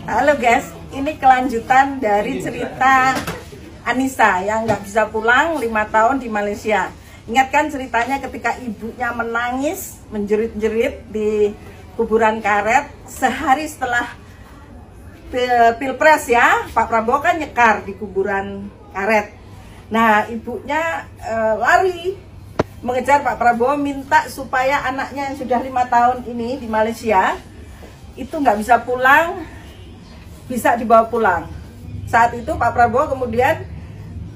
Halo guys, ini kelanjutan dari cerita Anissa yang nggak bisa pulang 5 tahun di Malaysia. Ingatkan ceritanya ketika ibunya menangis, menjerit-jerit di kuburan karet sehari setelah Pilpres ya. Pak Prabowo kan nyekar di kuburan karet. Nah, ibunya lari mengejar Pak Prabowo, minta supaya anaknya yang sudah 5 tahun ini di Malaysia itu nggak bisa pulang, bisa dibawa pulang. Saat itu Pak Prabowo kemudian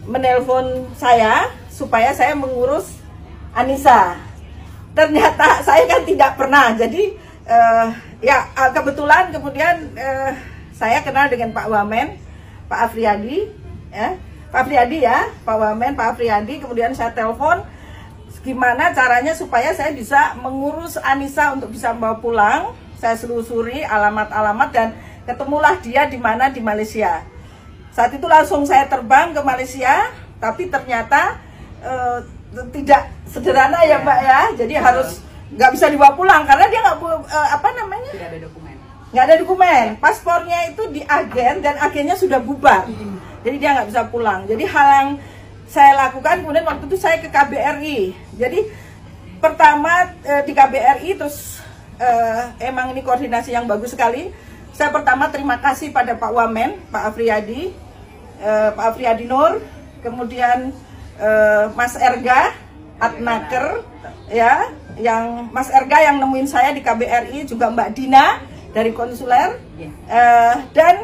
menelpon saya supaya saya mengurus Anissa. Ternyata saya kan tidak pernah, jadi ya kebetulan kemudian saya kenal dengan Pak Wamen, Pak Afriyadi, ya, Pak Afriyadi ya, Pak Wamen, Pak Afriyadi. Kemudian saya telepon gimana caranya supaya saya bisa mengurus Anissa untuk bisa membawa pulang. Saya selusuri alamat-alamat dan ketemulah dia di mana, di Malaysia. Saat itu langsung saya terbang ke Malaysia, tapi ternyata tidak sederhana ya Mbak ya. Jadi harus nggak bisa dibawa pulang karena dia nggak tidak ada dokumen. Nggak ada dokumen. Paspornya itu di agen dan agennya sudah bubar. Jadi dia nggak bisa pulang. Jadi hal yang saya lakukan kemudian waktu itu saya ke KBRI. Jadi pertama di KBRI terus emang ini koordinasi yang bagus sekali. Saya pertama terima kasih pada Pak Wamen, Pak Afriyadi, Pak Afriyadi Nur, kemudian Mas Erga Atnaker, ya, yang Mas Erga yang nemuin saya di KBRI, juga Mbak Dina dari konsuler, dan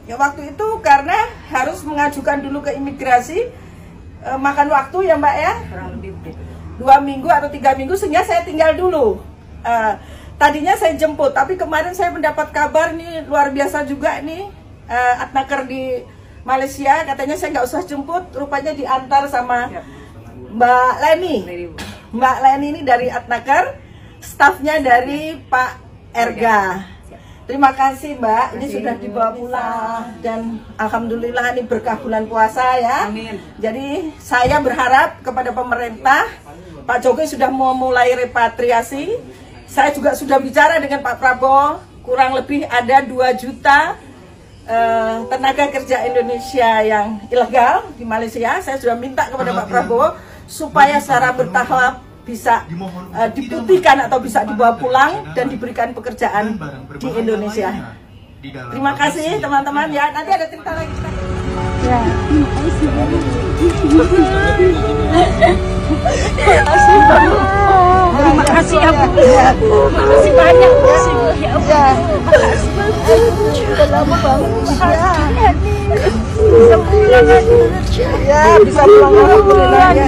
waktu itu karena harus mengajukan dulu ke imigrasi, makan waktu ya Mbak ya, 2 minggu atau 3 minggu, sehingga saya tinggal dulu. Tadinya saya jemput, tapi kemarin saya mendapat kabar nih luar biasa juga nih, Atnaker di Malaysia katanya saya nggak usah jemput, rupanya diantar sama Mbak Leni. Mbak Leni ini dari Atnaker, stafnya dari Pak Erga. Terima kasih Mbak, ini sudah dibawa pulang dan alhamdulillah ini berkah bulan puasa ya. Amin. Jadi saya berharap kepada pemerintah, Pak Jokowi sudah memulai repatriasi. Saya juga sudah bicara dengan Pak Prabowo, kurang lebih ada 2 juta tenaga kerja Indonesia yang ilegal di Malaysia. Saya sudah minta kepada Pak Prabowo supaya secara bertahap bisa diputihkan atau bisa dibawa pulang dan diberikan pekerjaan di Indonesia. Terima kasih teman-teman ya. Nanti ada cerita lagi. Ya. Terima kasih ya Bu. Terima kasih banyak Bu. Ya Allah. Sudah lama banget. Bisa pulang ya, bisa pulang alhamdulillah ya.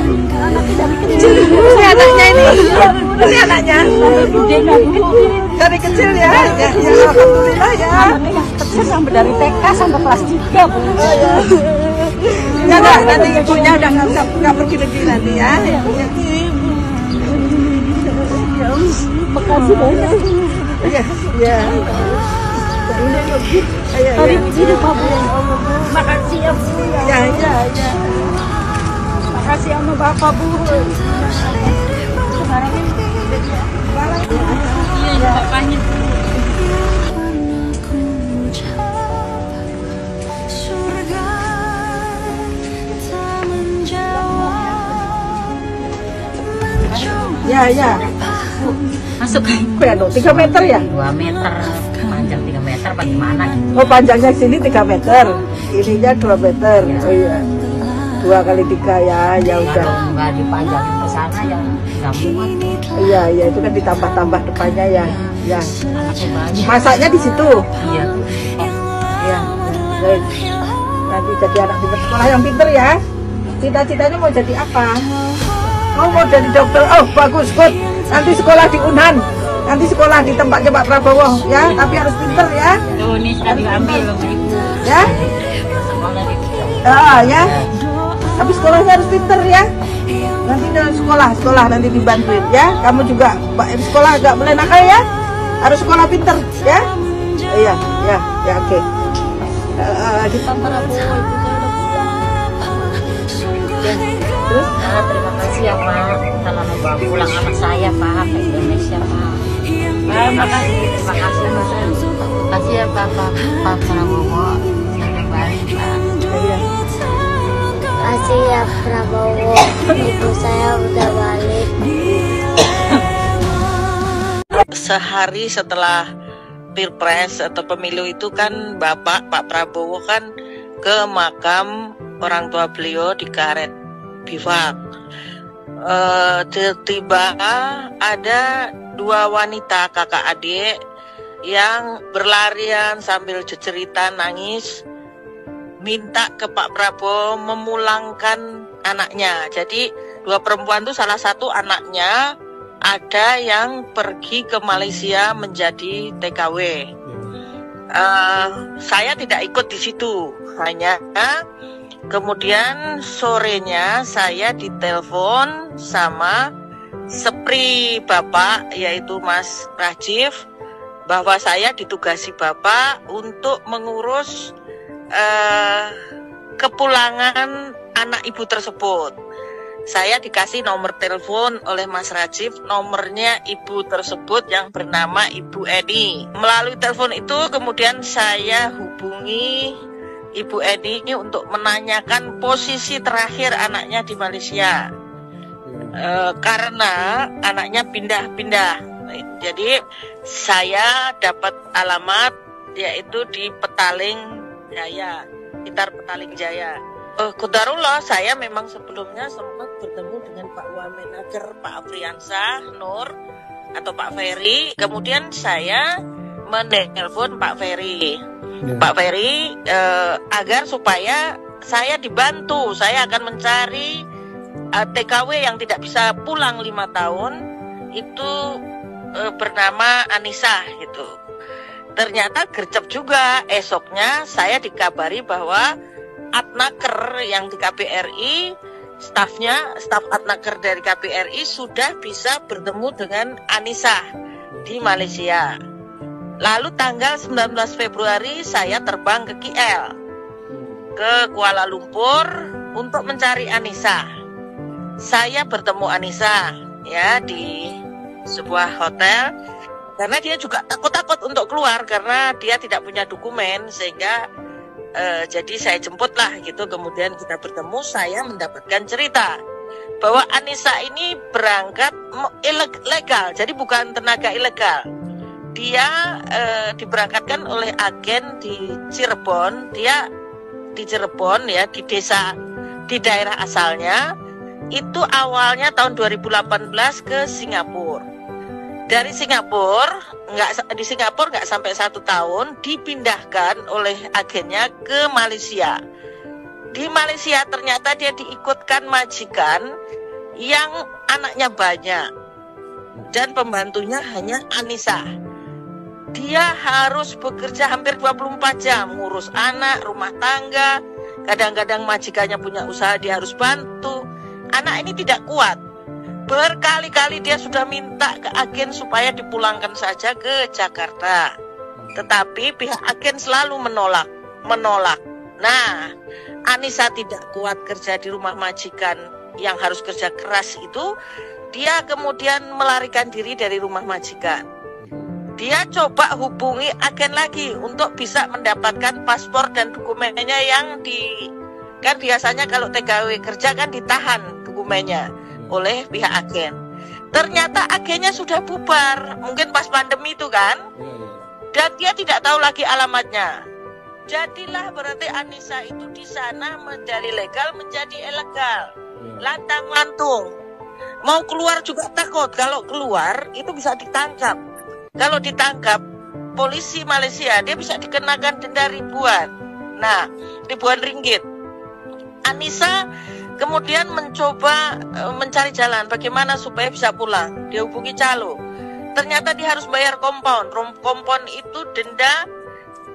Ini anaknya ini. Ini anaknya. Dari kecil ya. Ya alhamdulillah ya. Kecil sampai dari TK sampai kelas 3 Bu. Enggak, nanti ibunya udah nggak pergi negeri nanti ya. Makasih banyak. Iya, iya. Tadi hidup Pak Bu. Makasih ya Bu. Ya, ya, ya. Makasih sama Bapak Bu. Sekarang ini iya, bapaknya Bu. Ya, ya. Masuk ke 3 meter ya? 2 meter, panjang 3 meter bagaimana gitu. Oh, panjangnya sini 3 meter, ininya 2 meter. Ya. Oh iya, 2 kali 3 ya, ya udah. Kalau nggak dipanjangin ke sana ya nggak muat. Iya, iya itu kan ditambah-tambah depannya ya. Ya. Masaknya di situ. Iya. Iya. Baik. Nanti jadi anak pintar, sekolah yang pintar ya. Cita-citanya mau jadi apa? Oh, mau jadi dokter. Oh, bagus, good. Nanti sekolah di Unhan. Nanti sekolah di tempatnya Pak Prabowo ya, tapi harus pinter ya. Tuh, ini tadi ambil ya. Ah, ya. Tapi sekolahnya harus pinter ya. Nanti dalam sekolah nanti dibantuin ya. Kamu juga sekolah agak boleh nakal ya. Harus sekolah pinter ya. Iya, ya, ya oke. Di Prabowo terus terima kasih ya Pak telah membawa pulang anak saya Pak ke Indonesia Pak. Terima kasih Mas. kasih ya Pak Prabowo, saya kembali Pak. Kasih ya Prabowo, ibu saya udah balik. Sehari setelah Pilpres atau pemilu itu kan Pak Prabowo kan ke makam orang tua beliau di Karet Bifak. Tiba ada dua wanita kakak adik yang berlarian sambil cerita nangis minta ke Pak Prabowo memulangkan anaknya. Jadi dua perempuan itu salah satu anaknya ada yang pergi ke Malaysia menjadi TKW. Saya tidak ikut di situ, hanya kemudian sorenya saya ditelepon sama Sepri Bapak, yaitu Mas Rajif, bahwa saya ditugasi Bapak untuk mengurus kepulangan anak ibu tersebut. Saya dikasih nomor telepon oleh Mas Rajif, nomornya ibu tersebut yang bernama Ibu Eni. Melalui telepon itu kemudian saya hubungi Ibu Eni untuk menanyakan posisi terakhir anaknya di Malaysia. Karena anaknya pindah-pindah. Jadi saya dapat alamat yaitu di Petaling Jaya, sekitar Petaling Jaya. Qadarullah, saya memang sebelumnya sempat bertemu dengan Pak Wamenager, Pak Afriansah Nur atau Pak Ferry. Kemudian saya menelpon Pak Ferry. Pak Ferry agar supaya saya dibantu, saya akan mencari TKW yang tidak bisa pulang 5 tahun itu bernama Anissa gitu. Ternyata gercep juga, esoknya saya dikabari bahwa Adnaker yang di KBRI, staf Adnaker dari KBRI sudah bisa bertemu dengan Anissa di Malaysia. Lalu tanggal 19 Februari saya terbang ke KL, ke Kuala Lumpur untuk mencari Anissa. Saya bertemu Anissa ya di sebuah hotel karena dia juga takut-takut untuk keluar karena dia tidak punya dokumen, sehingga jadi saya jemputlah gitu. Kemudian kita bertemu, saya mendapatkan cerita bahwa Anissa ini berangkat legal, jadi bukan tenaga ilegal. Dia diberangkatkan oleh agen di Cirebon. Dia di Cirebon ya, di desa, di daerah asalnya. Itu awalnya tahun 2018 ke Singapura. Dari Singapura nggak sampai 1 tahun dipindahkan oleh agennya ke Malaysia. Di Malaysia ternyata dia diikutkan majikan yang anaknya banyak dan pembantunya hanya Anissa. Dia harus bekerja hampir 24 jam ngurus anak, rumah tangga. Kadang-kadang majikannya punya usaha, dia harus bantu. Anak ini tidak kuat. Berkali-kali dia sudah minta ke agen supaya dipulangkan saja ke Jakarta. Tetapi pihak agen selalu menolak. Nah, Anissa tidak kuat kerja di rumah majikan yang harus kerja keras itu. Dia kemudian melarikan diri dari rumah majikan. Dia coba hubungi agen lagi untuk bisa mendapatkan paspor dan dokumennya yang kan biasanya kalau TKW kerja kan ditahan dokumennya oleh pihak agen. Ternyata agennya sudah bubar, mungkin pas pandemi itu kan, dan dia tidak tahu lagi alamatnya. Jadilah berarti Anissa itu di sana dari legal menjadi ilegal, lantang-lantung. Mau keluar juga takut, kalau keluar itu bisa ditangkap. Kalau ditangkap polisi Malaysia, dia bisa dikenakan denda ribuan. Nah, ribuan ringgit. Anissa kemudian mencoba mencari jalan bagaimana supaya bisa pulang. Dia hubungi calo. Ternyata dia harus bayar kompon. Kompon itu denda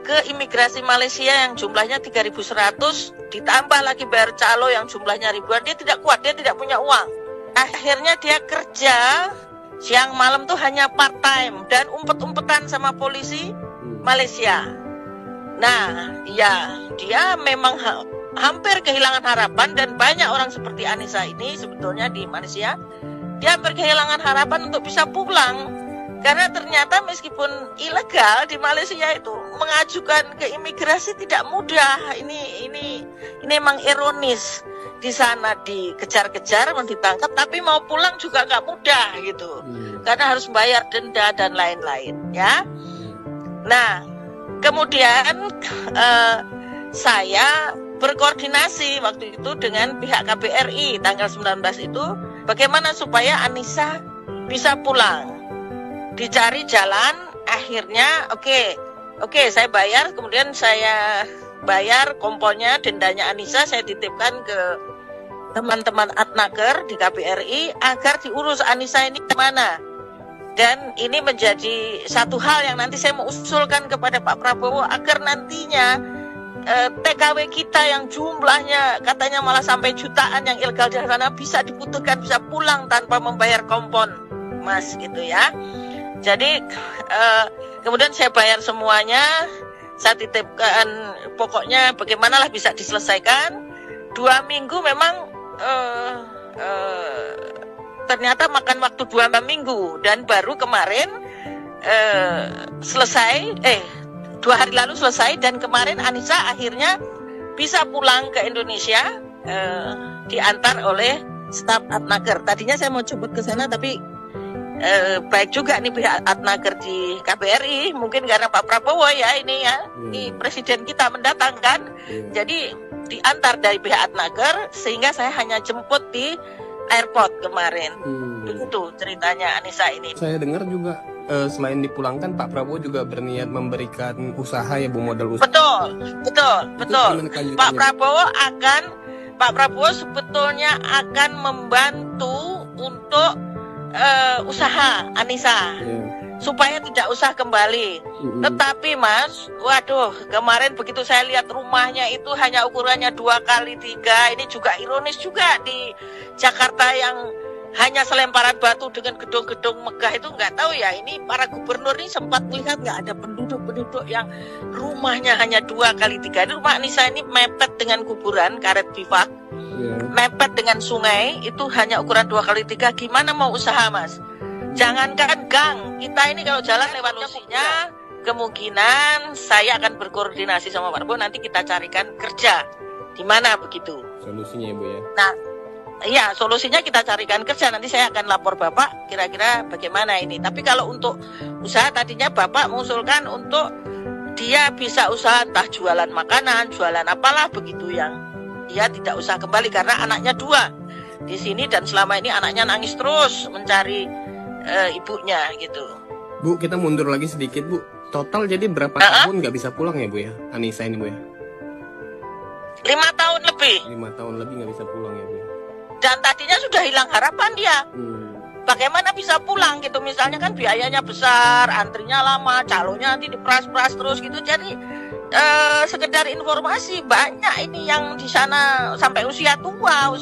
ke imigrasi Malaysia yang jumlahnya 3.100, ditambah lagi bayar calo yang jumlahnya ribuan. Dia tidak kuat, dia tidak punya uang. Akhirnya dia kerja siang malam tuh hanya part time dan umpet-umpetan sama polisi Malaysia. Nah, ya dia memang hampir kehilangan harapan, dan banyak orang seperti Anissa ini sebetulnya di Malaysia, dia hampir kehilangan harapan untuk bisa pulang. Karena ternyata meskipun ilegal di Malaysia itu mengajukan ke imigrasi tidak mudah. Ini memang ironis. Di sana dikejar-kejar, mau ditangkap, tapi mau pulang juga nggak mudah gitu. Karena harus bayar denda dan lain-lain, ya. Nah, kemudian saya berkoordinasi waktu itu dengan pihak KBRI tanggal 19 itu, bagaimana supaya Anissa bisa pulang. Dicari jalan, akhirnya oke, saya bayar, kemudian saya bayar komponya, dendanya Anissa saya titipkan ke teman-teman Adnaker di KBRI agar diurus Anissa ini kemana. Dan ini menjadi satu hal yang nanti saya mau usulkan kepada Pak Prabowo agar nantinya TKW kita yang jumlahnya katanya malah sampai jutaan yang ilegal di sana bisa diputuskan, bisa pulang tanpa membayar kompon, Mas, gitu ya. Jadi kemudian saya bayar semuanya, saya titipkan, pokoknya bagaimanalah bisa diselesaikan. 2 minggu memang ternyata makan waktu 2 minggu, dan baru kemarin selesai, 2 hari lalu selesai, dan kemarin Anissa akhirnya bisa pulang ke Indonesia, diantar oleh staf Adnaker. Tadinya saya mau coba ke sana, tapi baik juga nih pihak Adnaker di KBRI, mungkin karena Pak Prabowo ya ini ya, ini presiden kita mendatang kan, jadi diantar dari pihak Adnaker, sehingga saya hanya jemput di airport kemarin. Begitu ceritanya Anissa ini. Saya dengar juga selain dipulangkan, Pak Prabowo juga berniat memberikan usaha ya, Bu, modal usaha. Betul. Pak Prabowo sebetulnya akan membantu untuk usaha Anissa, supaya tidak usah kembali. Tetapi Mas, waduh, kemarin begitu saya lihat rumahnya itu hanya ukurannya 2x3. Ini juga ironis juga di Jakarta yang hanya selemparan batu dengan gedung-gedung megah itu, nggak tahu ya, ini para gubernur ini sempat melihat nggak ada penduduk-penduduk yang rumahnya hanya 2x3. Ini rumah Anissa ini mepet dengan kuburan karet bifak, mepet dengan sungai, itu hanya ukuran 2x3. Gimana mau usaha, Mas? Jangankan gang, kita ini kalau jalan lewat solusinya, kemungkinan saya akan berkoordinasi sama Pak Prabowo, nanti kita carikan kerja di mana begitu. Solusinya ya, Bu ya. Nah, iya, solusinya kita carikan kerja. Nanti saya akan lapor Bapak kira-kira bagaimana ini. Tapi kalau untuk usaha, tadinya Bapak mengusulkan untuk dia bisa usaha entah jualan makanan, jualan apalah begitu, yang dia tidak usah kembali karena anaknya 2 di sini, dan selama ini anaknya nangis terus mencari ibunya gitu. Bu, kita mundur lagi sedikit, Bu. Total jadi berapa tahun nggak bisa pulang ya, Bu ya, Anissa ini, Bu ya? 5 tahun lebih. 5 tahun lebih nggak bisa pulang ya, Bu. Dan tadinya sudah hilang harapan dia. Bagaimana bisa pulang gitu, misalnya kan biayanya besar, antrinya lama, calonnya nanti diperas-peras terus gitu. Jadi sekedar informasi, banyak ini yang di sana sampai usia tua,